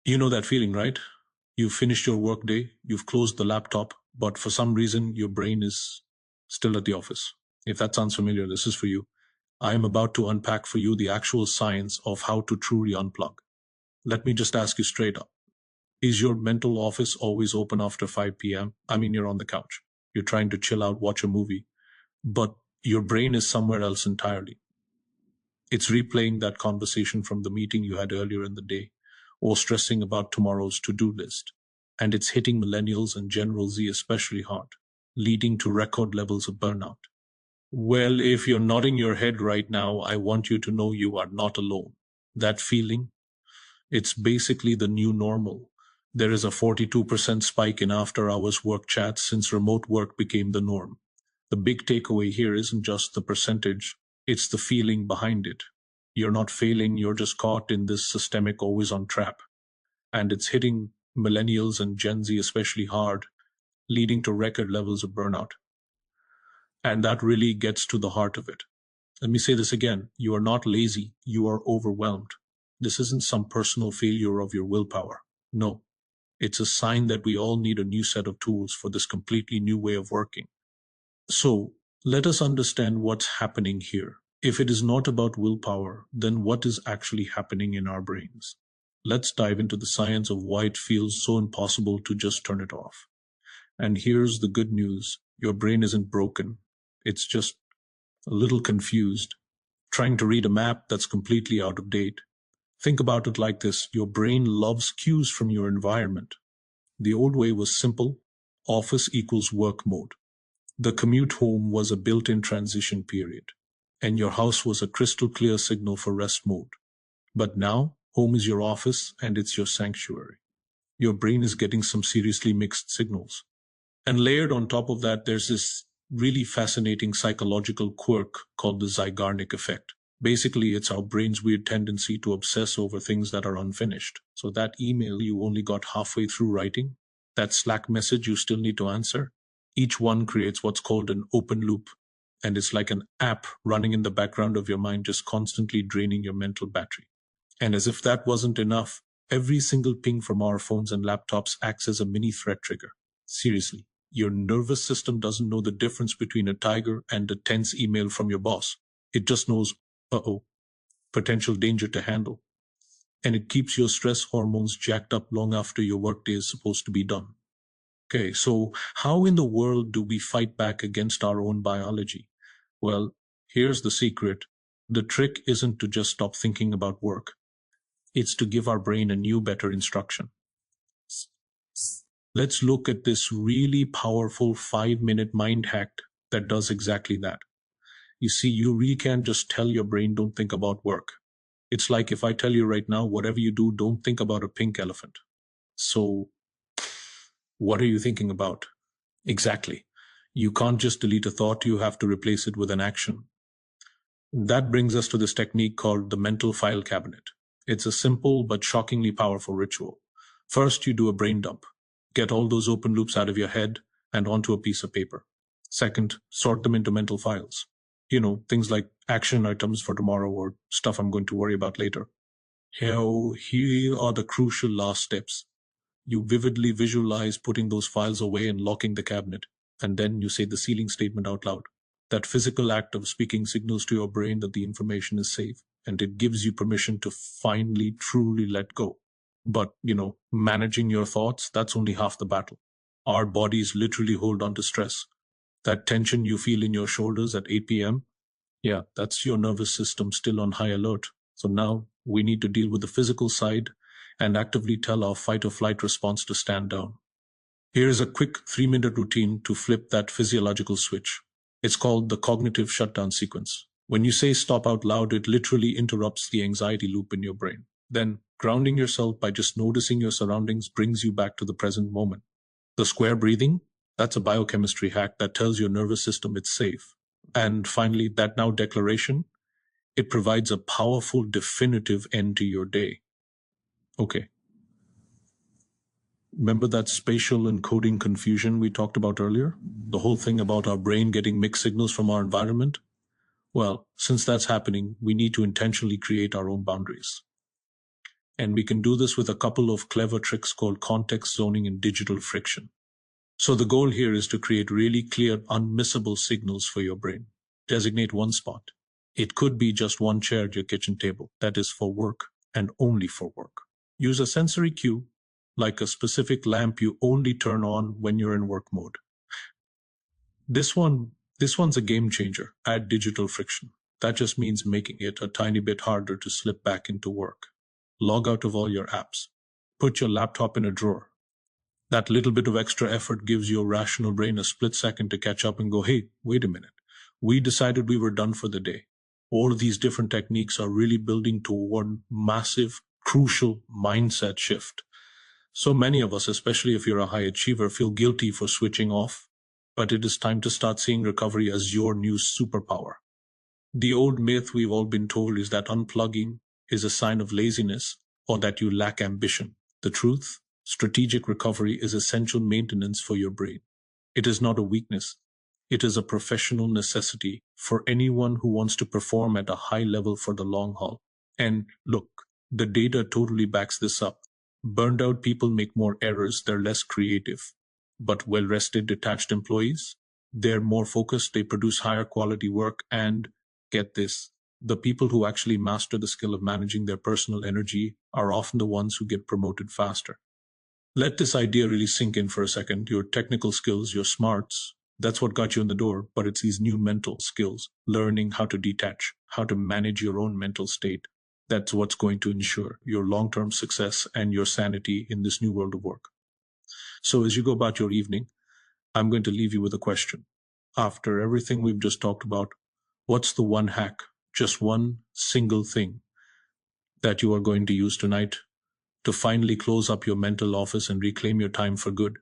You know that feeling, right? You've finished your workday, you've closed the laptop, but for some reason your brain is still at the office. If that sounds familiar, this is for you. I am about to unpack for you the actual science of how to truly unplug. Let me just ask you straight up. Is your mental office always open after 5 p.m.? I mean, you're on the couch. You're trying to chill out, watch a movie, but your brain is somewhere else entirely. It's replaying that conversation from the meeting you had earlier in the day, or stressing about tomorrow's to-do list. And it's hitting millennials and General Z especially hard, leading to record levels of burnout. Well, if you're nodding your head right now, I want you to know you are not alone. That feeling, it's basically the new normal. There is a 42% spike in after-hours work chats since remote work became the norm. The big takeaway here isn't just the percentage, it's the feeling behind it. You're not failing, you're just caught in this systemic always-on trap. And it's hitting millennials and Gen Z especially hard, leading to record levels of burnout. And that really gets to the heart of it. Let me say this again. You are not lazy, you are overwhelmed. This isn't some personal failure of your willpower. No, it's a sign that we all need a new set of tools for this completely new way of working. So let us understand what's happening here. If it is not about willpower, then what is actually happening in our brains? Let's dive into the science of why it feels so impossible to just turn it off. And here's the good news. Your brain isn't broken. It's just a little confused, trying to read a map that's completely out of date. Think about it like this. Your brain loves cues from your environment. The old way was simple. Office equals work mode. The commute home was a built-in transition period, and your house was a crystal clear signal for rest mode. But now, home is your office and it's your sanctuary. Your brain is getting some seriously mixed signals. And layered on top of that, there's this really fascinating psychological quirk called the Zeigarnik Effect. Basically, it's our brain's weird tendency to obsess over things that are unfinished. So that email you only got halfway through writing, that Slack message you still need to answer, each one creates what's called an open loop. And it's like an app running in the background of your mind, just constantly draining your mental battery. And as if that wasn't enough, every single ping from our phones and laptops acts as a mini threat trigger. Seriously. Your nervous system doesn't know the difference between a tiger and a tense email from your boss. It just knows, potential danger to handle. And it keeps your stress hormones jacked up long after your workday is supposed to be done. Okay, so how in the world do we fight back against our own biology? Well, here's the secret. The trick isn't to just stop thinking about work. It's to give our brain a new, better instruction. Let's look at this really powerful 5-minute mind hack that does exactly that. You see, you really can't just tell your brain, don't think about work. It's like if I tell you right now, whatever you do, don't think about a pink elephant. So what are you thinking about? Exactly. You can't just delete a thought, you have to replace it with an action. That brings us to this technique called the mental file cabinet. It's a simple but shockingly powerful ritual. First, you do a brain dump. Get all those open loops out of your head and onto a piece of paper. Second, sort them into mental files. Things like action items for tomorrow or stuff I'm going to worry about later. Here are the crucial last steps. You vividly visualize putting those files away and locking the cabinet, and then you say the sealing statement out loud. That physical act of speaking signals to your brain that the information is safe, and it gives you permission to finally, truly let go. But, managing your thoughts, that's only half the battle. Our bodies literally hold on to stress. That tension you feel in your shoulders at 8 p.m., yeah, that's your nervous system still on high alert. So now we need to deal with the physical side and actively tell our fight or flight response to stand down. Here is a quick 3-minute routine to flip that physiological switch. It's called the cognitive shutdown sequence. When you say stop out loud, it literally interrupts the anxiety loop in your brain. Then, grounding yourself by just noticing your surroundings brings you back to the present moment. The square breathing, that's a biochemistry hack that tells your nervous system it's safe. And finally, that now declaration, it provides a powerful, definitive end to your day. Okay. Remember that spatial and coding confusion we talked about earlier? The whole thing about our brain getting mixed signals from our environment? Well, since that's happening, we need to intentionally create our own boundaries. And we can do this with a couple of clever tricks called context zoning and digital friction. So the goal here is to create really clear, unmissable signals for your brain. Designate one spot. It could be just one chair at your kitchen table that is for work and only for work. Use a sensory cue, like a specific lamp you only turn on when you're in work mode. This one's a game changer. Add digital friction. That just means making it a tiny bit harder to slip back into work. Log out of all your apps. Put your laptop in a drawer. That little bit of extra effort gives your rational brain a split second to catch up and go, hey, wait a minute. We decided we were done for the day. All of these different techniques are really building to one massive, crucial mindset shift. So many of us, especially if you're a high achiever, feel guilty for switching off, but it is time to start seeing recovery as your new superpower. The old myth we've all been told is that unplugging is a sign of laziness or that you lack ambition. The truth, strategic recovery is essential maintenance for your brain. It is not a weakness. It is a professional necessity for anyone who wants to perform at a high level for the long haul. And look, the data totally backs this up. Burned out people make more errors, they're less creative. But well-rested, detached employees, they're more focused, they produce higher quality work, and get this, the people who actually master the skill of managing their personal energy are often the ones who get promoted faster. Let this idea really sink in for a second. Your technical skills, your smarts, that's what got you in the door, but it's these new mental skills, learning how to detach, how to manage your own mental state. That's what's going to ensure your long-term success and your sanity in this new world of work. So as you go about your evening, I'm going to leave you with a question. After everything we've just talked about, what's the one hack, just one single thing that you are going to use tonight to finally close up your mental office and reclaim your time for good?